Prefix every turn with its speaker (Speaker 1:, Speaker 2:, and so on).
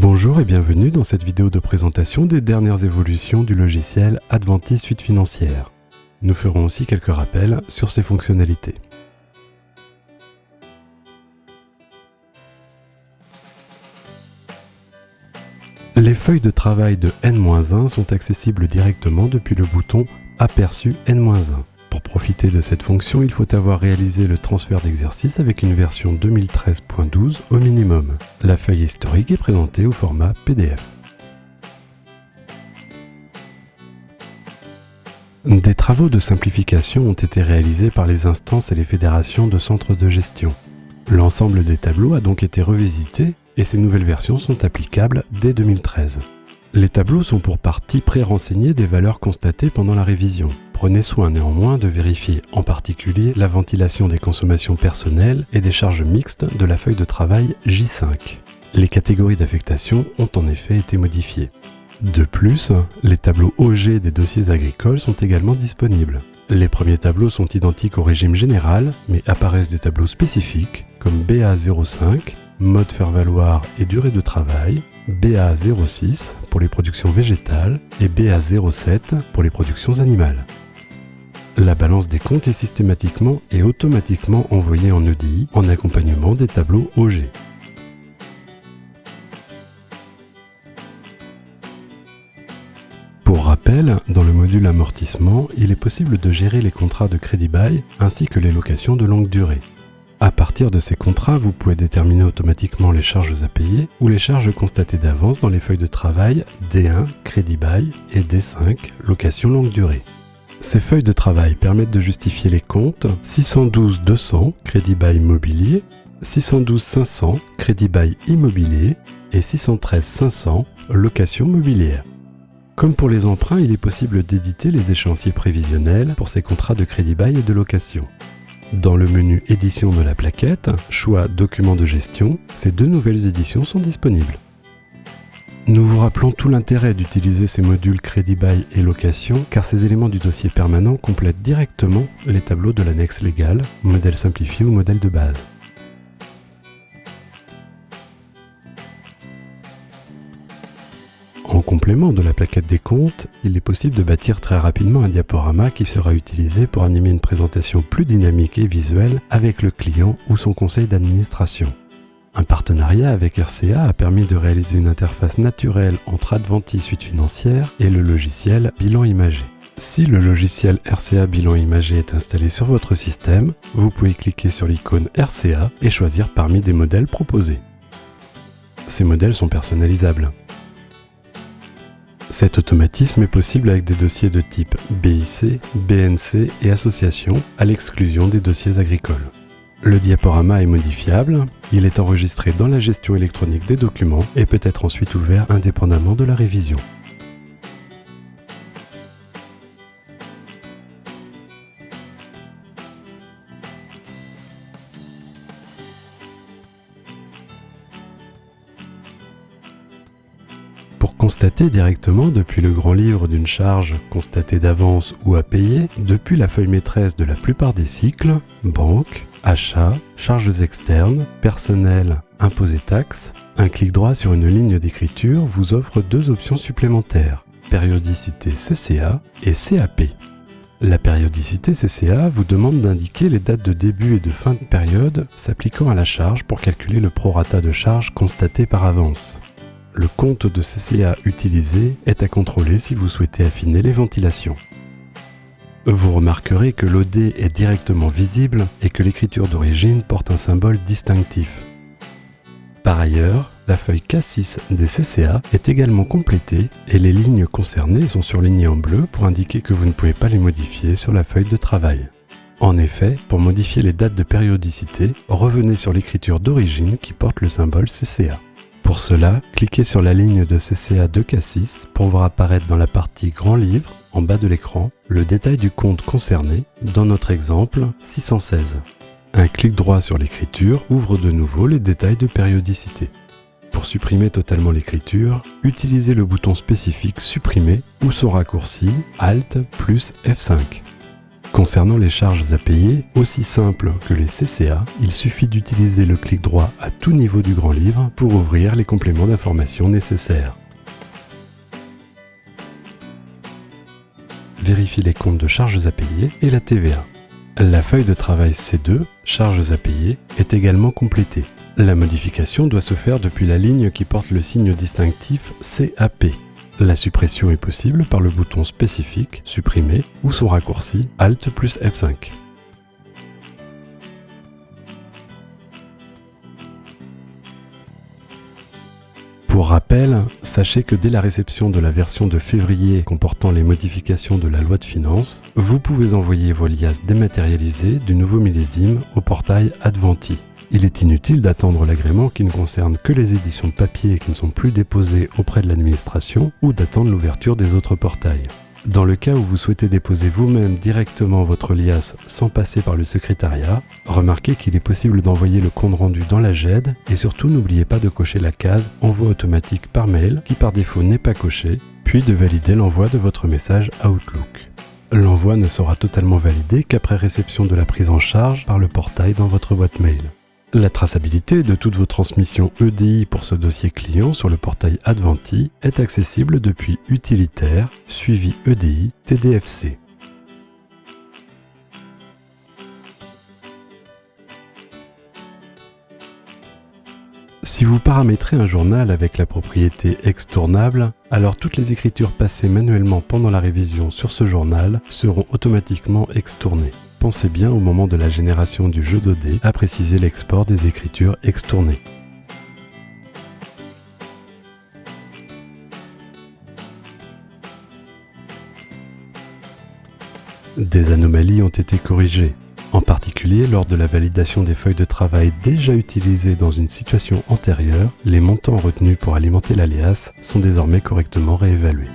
Speaker 1: Bonjour et bienvenue dans cette vidéo de présentation des dernières évolutions du logiciel Adventis Suite Financière. Nous ferons aussi quelques rappels sur ses fonctionnalités. Les feuilles de travail de N-1 sont accessibles directement depuis le bouton Aperçu N-1. Pour profiter de cette fonction, il faut avoir réalisé le transfert d'exercice avec une version 2013.12 au minimum. La feuille historique est présentée au format PDF. Des travaux de simplification ont été réalisés par les instances et les fédérations de centres de gestion. L'ensemble des tableaux a donc été revisité et ces nouvelles versions sont applicables dès 2013. Les tableaux sont pour partie pré-renseignés des valeurs constatées pendant la révision. Prenez soin néanmoins de vérifier en particulier la ventilation des consommations personnelles et des charges mixtes de la feuille de travail J5. Les catégories d'affectation ont en effet été modifiées. De plus, les tableaux OG des dossiers agricoles sont également disponibles. Les premiers tableaux sont identiques au régime général, mais apparaissent des tableaux spécifiques comme BA05, mode faire valoir et durée de travail, BA06 pour les productions végétales et BA07 pour les productions animales. La balance des comptes est systématiquement et automatiquement envoyée en EDI en accompagnement des tableaux OG. Pour rappel, dans le module amortissement, il est possible de gérer les contrats de crédit bail ainsi que les locations de longue durée. À partir de ces contrats, vous pouvez déterminer automatiquement les charges à payer ou les charges constatées d'avance dans les feuilles de travail D1, crédit bail et D5, location longue durée. Ces feuilles de travail permettent de justifier les comptes 612 200, crédit bail mobilier, 612 500, crédit bail immobilier et 613 500, location mobilière. Comme pour les emprunts, il est possible d'éditer les échéanciers prévisionnels pour ces contrats de crédit bail et de location. Dans le menu édition de la plaquette, choix documents de gestion, ces deux nouvelles éditions sont disponibles. Nous vous rappelons tout l'intérêt d'utiliser ces modules crédit bail et location car ces éléments du dossier permanent complètent directement les tableaux de l'annexe légale, modèle simplifié ou modèle de base. En complément de la plaquette des comptes, il est possible de bâtir très rapidement un diaporama qui sera utilisé pour animer une présentation plus dynamique et visuelle avec le client ou son conseil d'administration. Un partenariat avec RCA a permis de réaliser une interface naturelle entre Adventis Suite Financière et le logiciel Bilan Imagé. Si le logiciel RCA Bilan Imagé est installé sur votre système, vous pouvez cliquer sur l'icône RCA et choisir parmi des modèles proposés. Ces modèles sont personnalisables. Cet automatisme est possible avec des dossiers de type BIC, BNC et association, à l'exclusion des dossiers agricoles. Le diaporama est modifiable, il est enregistré dans la gestion électronique des documents et peut être ensuite ouvert indépendamment de la révision. Pour constater directement depuis le grand livre d'une charge constatée d'avance ou à payer, depuis la feuille maîtresse de la plupart des cycles, banque, achats, charges externes, personnel, impôts et taxes, un clic droit sur une ligne d'écriture vous offre deux options supplémentaires, périodicité CCA et CAP. La périodicité CCA vous demande d'indiquer les dates de début et de fin de période s'appliquant à la charge pour calculer le prorata de charge constaté par avance. Le compte de CCA utilisé est à contrôler si vous souhaitez affiner les ventilations. Vous remarquerez que l'OD est directement visible et que l'écriture d'origine porte un symbole distinctif. Par ailleurs, la feuille K6 des CCA est également complétée et les lignes concernées sont surlignées en bleu pour indiquer que vous ne pouvez pas les modifier sur la feuille de travail. En effet, pour modifier les dates de périodicité, revenez sur l'écriture d'origine qui porte le symbole CCA. Pour cela, cliquez sur la ligne de CCA de K6 pour voir apparaître dans la partie Grand Livre, en bas de l'écran, le détail du compte concerné, dans notre exemple 616. Un clic droit sur l'écriture ouvre de nouveau les détails de périodicité. Pour supprimer totalement l'écriture, utilisez le bouton spécifique Supprimer ou son raccourci Alt plus F5. Concernant les charges à payer, aussi simple que les CCA, il suffit d'utiliser le clic droit à tout niveau du grand livre pour ouvrir les compléments d'information nécessaires. Vérifiez les comptes de charges à payer et la TVA. La feuille de travail C2, charges à payer, est également complétée. La modification doit se faire depuis la ligne qui porte le signe distinctif CAP. La suppression est possible par le bouton spécifique, supprimer, ou son raccourci Alt plus F5. Pour rappel, sachez que dès la réception de la version de février comportant les modifications de la loi de finances, vous pouvez envoyer vos liasses dématérialisées du nouveau millésime au portail Adventi. Il est inutile d'attendre l'agrément qui ne concerne que les éditions de papier qui ne sont plus déposées auprès de l'administration ou d'attendre l'ouverture des autres portails. Dans le cas où vous souhaitez déposer vous-même directement votre liasse sans passer par le secrétariat, remarquez qu'il est possible d'envoyer le compte-rendu dans la GED et surtout n'oubliez pas de cocher la case « Envoi automatique par mail » qui par défaut n'est pas cochée, puis de valider l'envoi de votre message Outlook. L'envoi ne sera totalement validé qu'après réception de la prise en charge par le portail dans votre boîte mail. La traçabilité de toutes vos transmissions EDI pour ce dossier client sur le portail Adventi est accessible depuis Utilitaire, suivi EDI TDFC. Si vous paramétrez un journal avec la propriété extournable, alors toutes les écritures passées manuellement pendant la révision sur ce journal seront automatiquement extournées. Pensez bien au moment de la génération du jeu de dés à préciser l'export des écritures extournées. Des anomalies ont été corrigées, en particulier lors de la validation des feuilles de travail déjà utilisées dans une situation antérieure, les montants retenus pour alimenter l'alias sont désormais correctement réévalués.